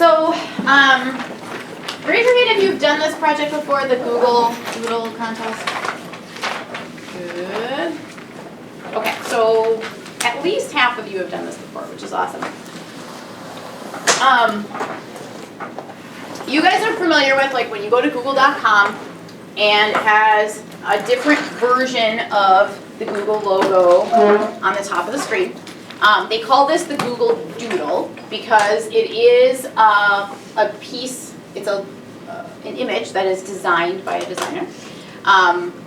So, raise your hand if you've done this project before, the Google Doodle Contest. Good. Okay, so at least half of you have done this before, which is awesome. You guys are familiar with, like, when you go to google.com and it has a different version of the Google logo on the top of the screen. They call this the Google Doodle because it is a piece, it's an image that is designed by a designer.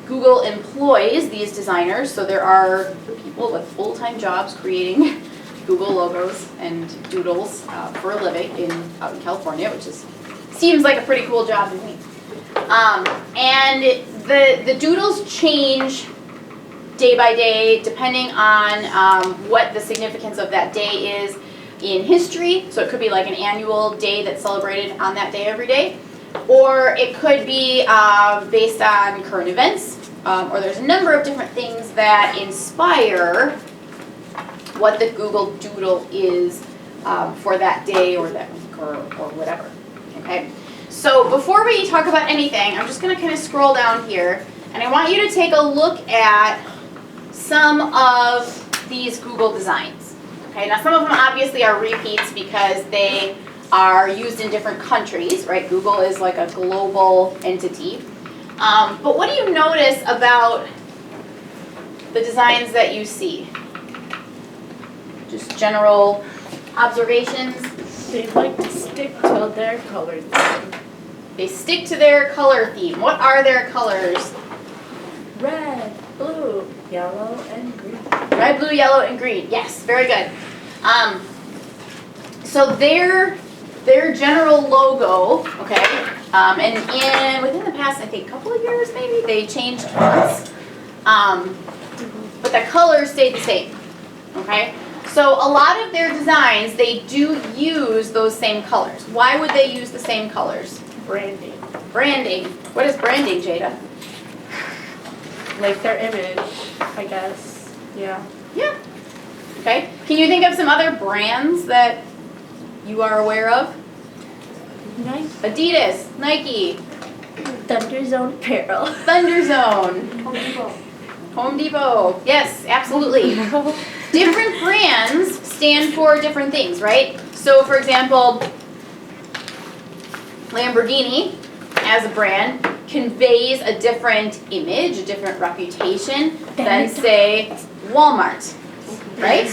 Google employs these designers, so there are people with full-time jobs creating Google logos and doodles for a living out in California, which seems like a pretty cool job to me. And the doodles change day by day depending on what the significance of that day is in history. So it could be like an annual day that's celebrated on that day every day. Or it could be based on current events, or there's a number of different things that inspire what the Google Doodle is for that day or that week or whatever. Okay. So before we talk about anything, I'm just going to kind of scroll down here, and I want you to take a look at some of these Google designs. Okay. Now some of them obviously are repeats because they are used in different countries, right? Google is like a global entity. But what do you notice about the designs that you see? Just general observations? They like to stick to their color theme. They stick to their color theme. What are their colors? Red, blue, yellow, and green. Red, blue, yellow, and green. Yes, very good. So their general logo, okay, and within the past, I think, couple of years maybe, they changed once, but the colors stayed the same, okay? So a lot of their designs, they do use those same colors. Why would they use the same colors? Branding. Branding. What is branding, Jada? Like their image, I guess. Yeah. Yeah. Okay. Can you think of some other brands that you are aware of? Nike. Adidas, Nike, Thunder Zone Apparel. Thunder Zone, Home Depot. Home Depot. Yes, absolutely. Different brands stand for different things, right? So, for example, Lamborghini, as a brand, conveys a different image, a different reputation than, say, Walmart, right?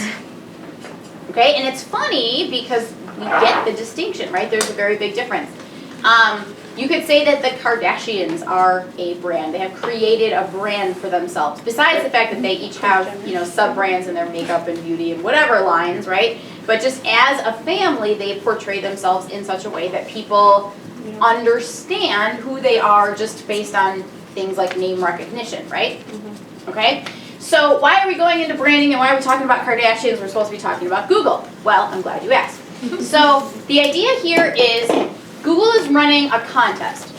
Okay, and it's funny because we get the distinction, right? There's a very big difference. You could say that the Kardashians are a brand. They have created a brand for themselves. Besides the fact that they each have, you know, sub-brands in their makeup and beauty and whatever lines, right? But just as a family, they portray themselves in such a way that people understand who they are just based on things like name recognition, right? Okay? So why are we going into branding and why are we talking about Kardashians? We're supposed to be talking about Google. Well, I'm glad you asked. So the idea here is Google is running a contest,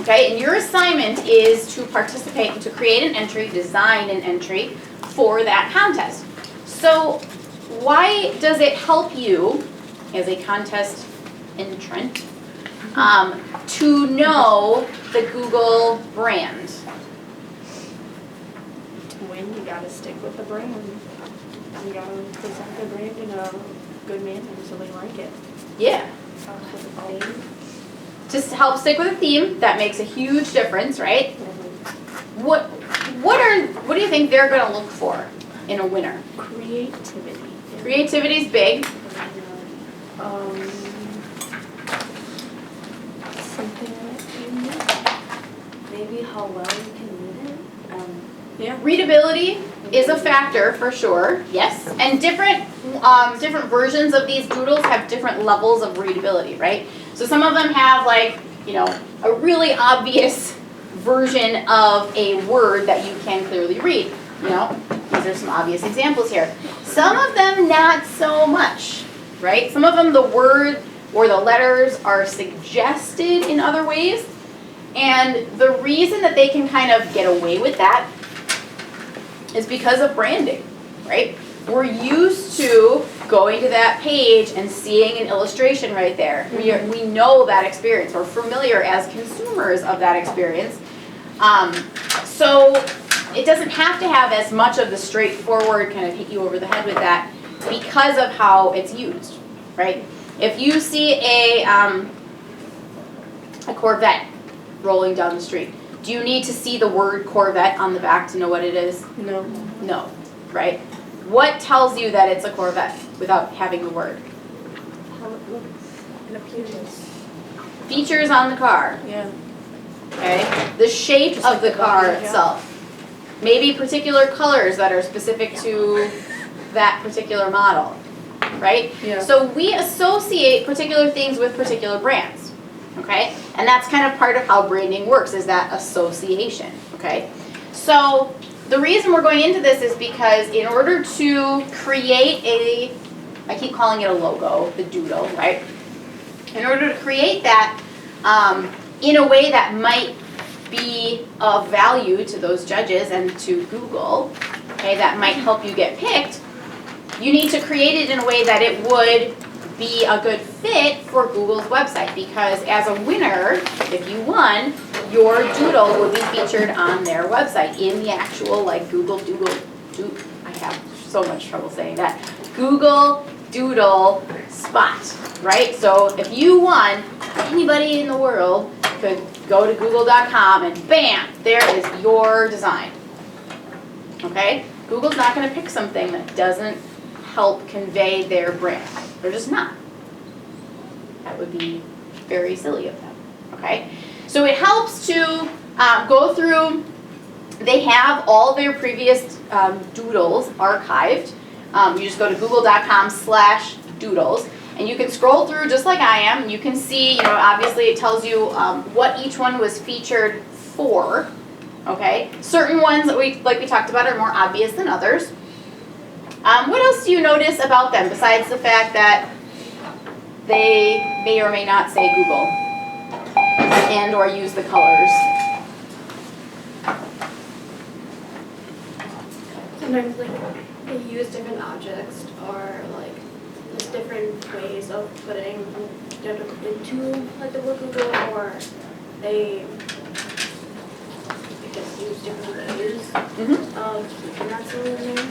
okay? And your assignment is to participate and to create an entry, design an entry for that contest. So why does it help you as a contest entrant to know the Google brand? To win, you gotta stick with the brand. You gotta present the brand in a good manner so they like it. Yeah. With the theme. Just to help stick with a theme, that makes a huge difference, right? What do you think they're going to look for in a winner? Creativity. Creativity's big. Something like unique. Maybe how well you can read it. Yeah. Readability is a factor for sure. Yes. And different versions of these doodles have different levels of readability, right? So some of them have, like, you know, a really obvious version of a word that you can clearly read. You know, these are some obvious examples here. Some of them not so much, right? Some of them the word or the letters are suggested in other ways. And the reason that they can kind of get away with that is because of branding, right? We're used to going to that page and seeing an illustration right there. We know that experience. We're familiar as consumers of that experience. So it doesn't have to have as much of the straightforward kind of hit you over the head with that because of how it's used, right? If you see a Corvette rolling down the street, do you need to see the word Corvette on the back to know what it is? No. No, right? What tells you that it's a Corvette without having the word? How it looks and appears. Features on the car, Yeah. okay? The shape Just of like the the car body, yeah. itself. Maybe particular colors that are specific to that particular model, right? Yeah. So we associate particular things with particular brands, okay? And that's kind of part of how branding works, is that association, okay? So the reason we're going into this is because in order to create I keep calling it a logo, the doodle, right? In order to create that in a way that might be of value to those judges and to Google, okay, that might help you get picked, you need to create it in a way that it would be a good fit for Google's website, because as a winner, if you won, your doodle would be featured on their website in the actual like Google I have so much trouble saying that, Google Doodle spot, right? So if you won, anybody in the world could go to google.com and bam, there is your design, okay? Google's not going to pick something that doesn't help convey their brand. They're just not. That would be very silly of them, okay? So it helps to go through, they have all their previous doodles archived. You just go to google.com/doodles, and you can scroll through just like I am. You can see, you know, obviously it tells you what each one was featured for, okay? Certain ones that we talked about are more obvious than others. What else do you notice about them besides the fact that they may or may not say Google and or use the colors? Sometimes like they use different objects or like there's different ways of putting into like the word Google, or they I guess use different ways of keeping that symbol in there.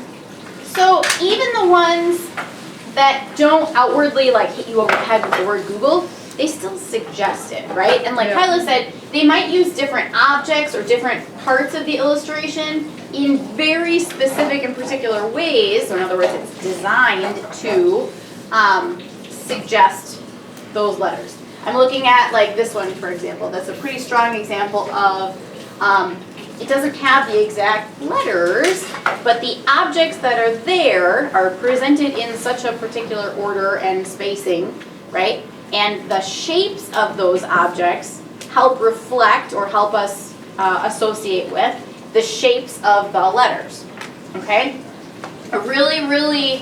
So even the ones that don't outwardly like hit you over the head with the word Google, they still suggest it, right? And like Yeah. Kyla said, they might use different objects or different parts of the illustration in very specific and particular ways. So in other words, it's designed to suggest those letters. I'm looking at like this one, for example. That's a pretty strong example of, it doesn't have the exact letters, but the objects that are there are presented in such a particular order and spacing, right? And the shapes of those objects help reflect or help us associate with the shapes of the letters, okay? A really, really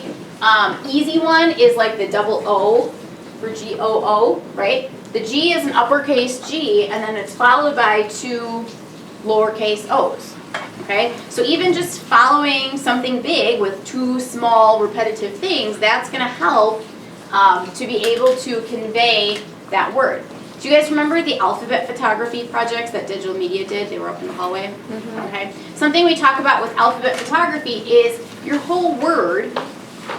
easy one is like the double O for G-O-O, right? The G is an uppercase G, and then it's followed by two lowercase o's, okay? So even just following something big with two small repetitive things, that's gonna help to be able to convey that word. Do you guys remember the alphabet photography projects that Digital Media did? They were up in the hallway, okay? Something we talk about with alphabet photography is your whole word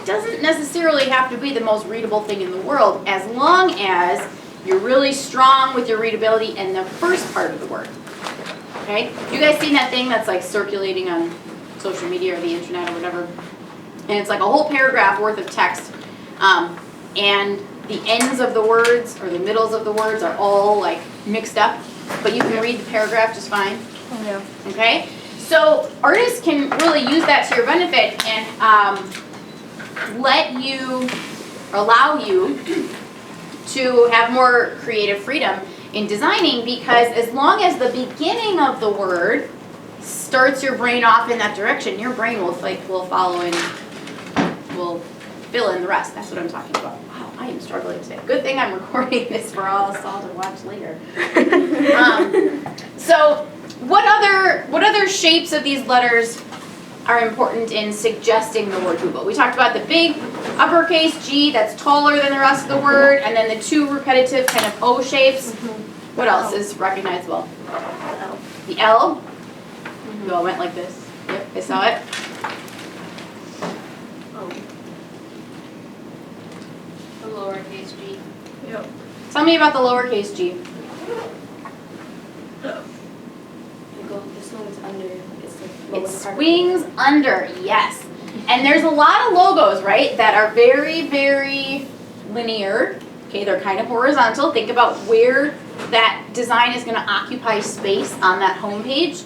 doesn't necessarily have to be the most readable thing in the world, as long as you're really strong with your readability in the first part of the word. Okay? You guys seen that thing that's like circulating on social media or the internet or whatever? And it's like a whole paragraph worth of text. And the ends of the words or the middles of the words are all like mixed up, but you can read the paragraph just fine. Oh, yeah. Okay? So artists can really use that to your benefit and allow you to have more creative freedom in designing, because as long as the beginning of the word starts your brain off in that direction, your brain will follow and will fill in the rest. That's what I'm talking about. Wow, I am struggling today. Good thing I'm recording this for all us all to watch later. So what other shapes of these letters are important in suggesting the word Google? We talked about the big uppercase G that's taller than the rest of the word, and then the two repetitive kind of O shapes. What else is recognizable? L. The L. You all went like this. Yep, I saw it. Oh. The lowercase g. Yep. Tell me about the lowercase g. This one's under. It's the It lowest part. swings under, yes. And there's a lot of logos, right, that are very, very linear. Okay, they're kind of horizontal. Think about where that design is going to occupy space on that home page.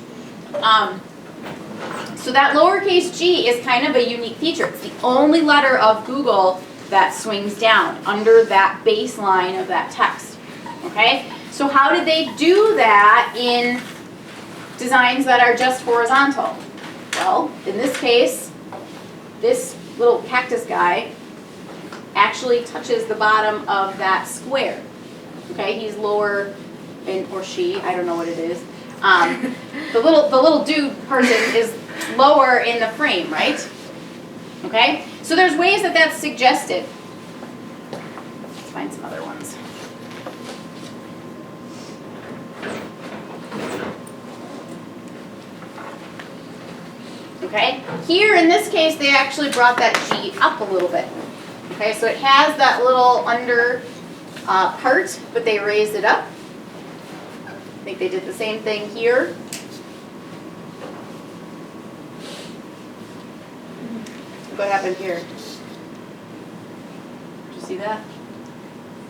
So that lowercase g is kind of a unique feature. It's the only letter of Google that swings down under that baseline of that text. Okay, so how did they do that in designs that are just horizontal? Well, in this case, this little cactus guy actually touches the bottom of that square. Okay, he's lower, or she, I don't know what it is. The little dude person is lower in the frame, right? Okay, so there's ways that that's suggested. Let's find some other ones. Okay, here in this case, they actually brought that G up a little bit. Okay, so it has that little under part, but they raised it up. I think they did the same thing here. What happened here? Did you see that?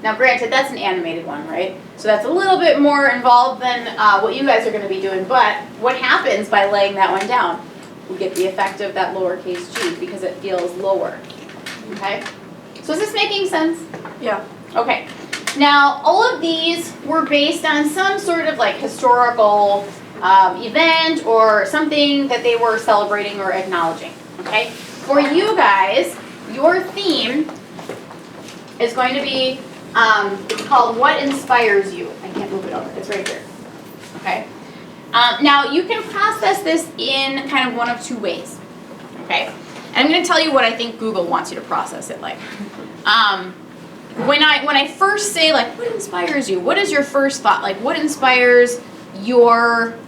Now granted, that's an animated one, right? So that's a little bit more involved than what you guys are going to be doing, but what happens by laying that one down? We get the effect of that lowercase g because it feels lower. Okay? So is this making sense? Yeah. Okay. Now, all of these were based on some sort of like historical event or something that they were celebrating or acknowledging. Okay? For you guys, your theme is going to be, it's called What Inspires You. I can't move it over. It's right here. Okay? Now, you can process this in kind of one of two ways. Okay? And I'm going to tell you what I think Google wants you to process it like. When I first say, like, what inspires you? What is your first thought? Like, what inspires your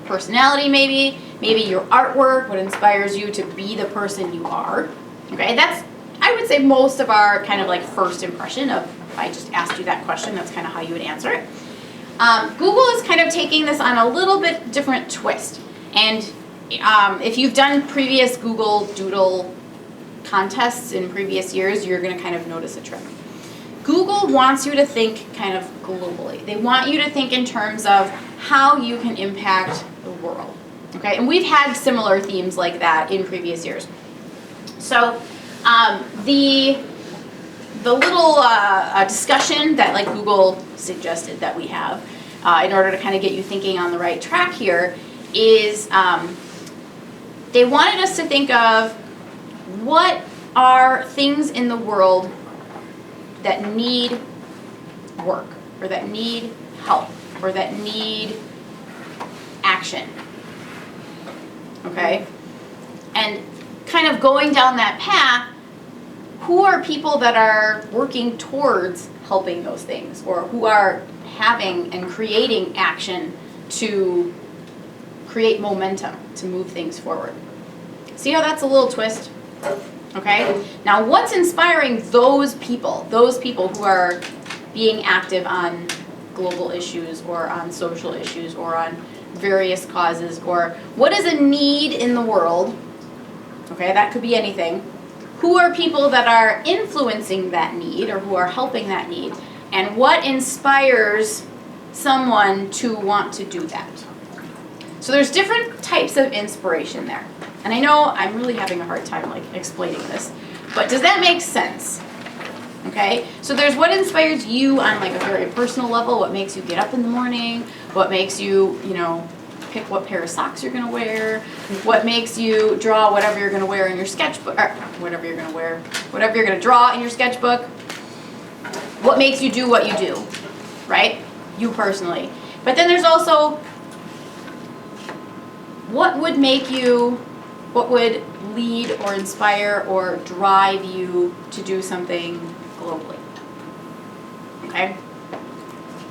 personality, maybe? Maybe your artwork? What inspires you to be the person you are? Okay, that's, I would say, most of our kind of like first impression of, if I just asked you that question, that's kind of how you would answer it. Google is kind of taking this on a little bit different twist. And if you've done previous Google Doodle contests in previous years, you're going to kind of notice a trend. Google wants you to think kind of globally. They want you to think in terms of how you can impact the world. Okay, and we've had similar themes like that in previous years. So the little discussion that like Google suggested that we have in order to kind of get you thinking on the right track here is they wanted us to think of what are things in the world that need work, or that need help, or that need action. Okay? And kind of going down that path, who are people that are working towards helping those things, or who are having and creating action to create momentum to move things forward? See how that's a little twist? Okay? Now, what's inspiring those people who are being active on global issues or on social issues or on various causes, or what is a need in the world? Okay, that could be anything. Who are people that are influencing that need or who are helping that need? And what inspires someone to want to do that? So there's different types of inspiration there. And I know I'm really having a hard time like explaining this, but does that make sense? Okay, so there's what inspires you on like a very personal level, what makes you get up in the morning, what makes you, pick what pair of socks you're gonna wear, what makes you draw whatever you're gonna wear in your sketchbook, or whatever you're gonna draw in your sketchbook, what makes you do what you do, right? You personally. But then there's also what would make you What would lead or inspire or drive you to do something globally? Okay?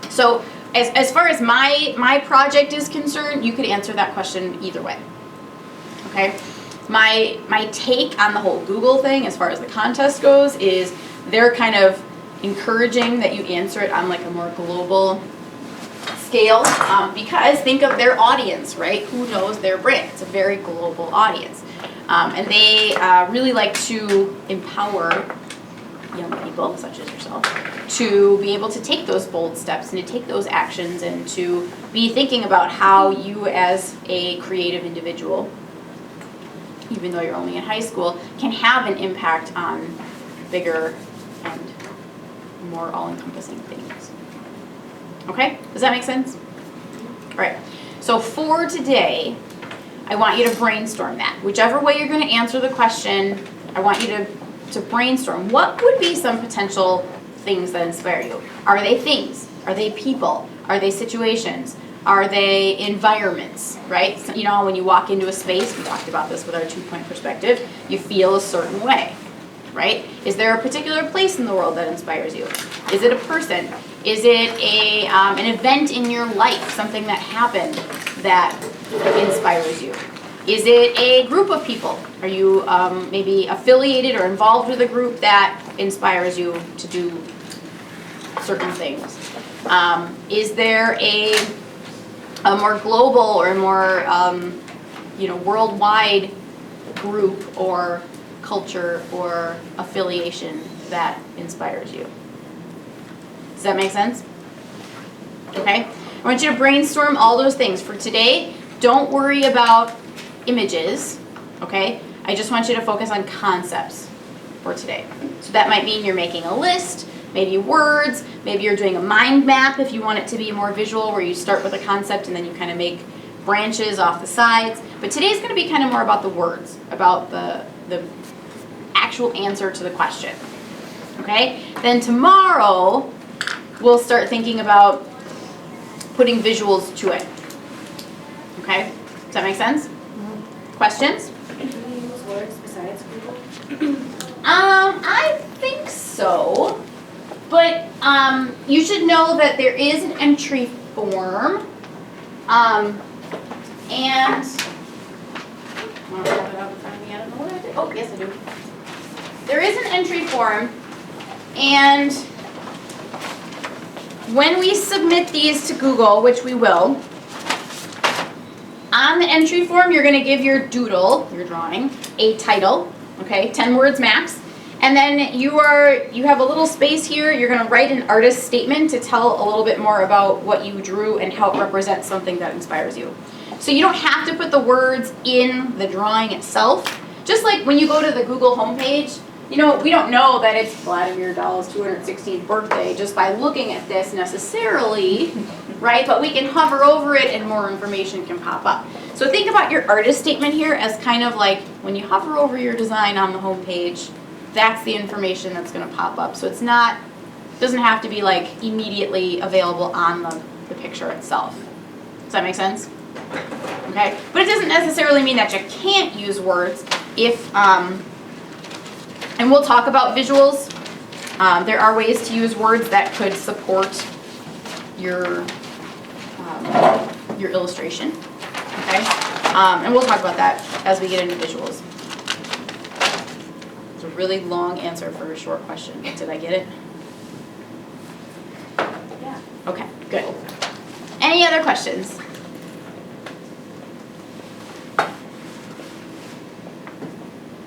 So as far as my project is concerned, you could answer that question either way. Okay? My take on the whole Google thing as far as the contest goes is they're kind of encouraging that you answer it on like a more global scale, because think of their audience, right? Who knows their brand? It's a very global audience. And they really like to empower young people, such as yourself, to be able to take those bold steps and to take those actions and to be thinking about how you as a creative individual, even though you're only in high school, can have an impact on bigger and more all-encompassing things. Okay? Does that make sense? All right. So for today, I want you to brainstorm that. Whichever way you're going to answer the question, I want you to brainstorm. What would be some potential things that inspire you? Are they things? Are they people? Are they situations? Are they environments, right? So, you know, when you walk into a space, we talked about this with our 2-point perspective, you feel a certain way, right? Is there a particular place in the world that inspires you? Is it a person? Is it an event in your life, something that happened that inspires you? Is it a group of people? Are you maybe affiliated or involved with a group that inspires you to do certain things? Is there a more global or more worldwide group or culture or affiliation that inspires you? Does that make sense? Okay. I want you to brainstorm all those things. For today, don't worry about images, okay? I just want you to focus on concepts for today. So that might mean you're making a list, maybe words, maybe you're doing a mind map if you want it to be more visual, where you start with a concept and then you kind of make branches off the sides. But today's going to be kind of more about the words, about the actual answer to the question. Okay? Then tomorrow, we'll start thinking about putting visuals to it. Okay? Does that make sense? Questions? Can you use words besides Google? I think so. But you should know that there is an entry form. And I don't have it out in front of me. I don't know what I did. Oh, yes, I do. There is an entry form, and when we submit these to Google, which we will, on the entry form, you're going to give your doodle, your drawing, a title, okay, 10 words max. And then you have a little space here. You're going to write an artist statement to tell a little bit more about what you drew and how it represents something that inspires you. So you don't have to put the words in the drawing itself. Just like when you go to the Google homepage, you know, we don't know that it's Vladimir Dahl's 216th birthday just by looking at this necessarily, right? But we can hover over it and more information can pop up. So think about your artist statement here as kind of like when you hover over your design on the homepage, that's the information that's going to pop up. So it's not, doesn't have to be like immediately available on the picture itself. Does that make sense? Okay, but it doesn't necessarily mean that you can't use words if, and we'll talk about visuals. There are ways to use words that could support your illustration, okay? And we'll talk about that as we get into visuals. It's a really long answer for a short question. Did I get it? Yeah. Okay, good. Any other questions?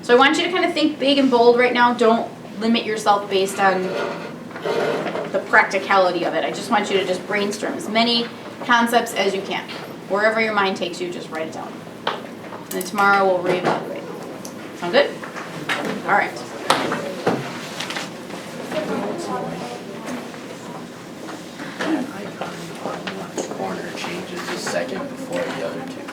So I want you to kind of think big and bold right now. Don't limit yourself based on the practicality of it. I just want you to just brainstorm as many concepts as you can. Wherever your mind takes you, just write it down. And then tomorrow we'll reevaluate. Sound good? All right. That icon on the corner changes a second before the other two.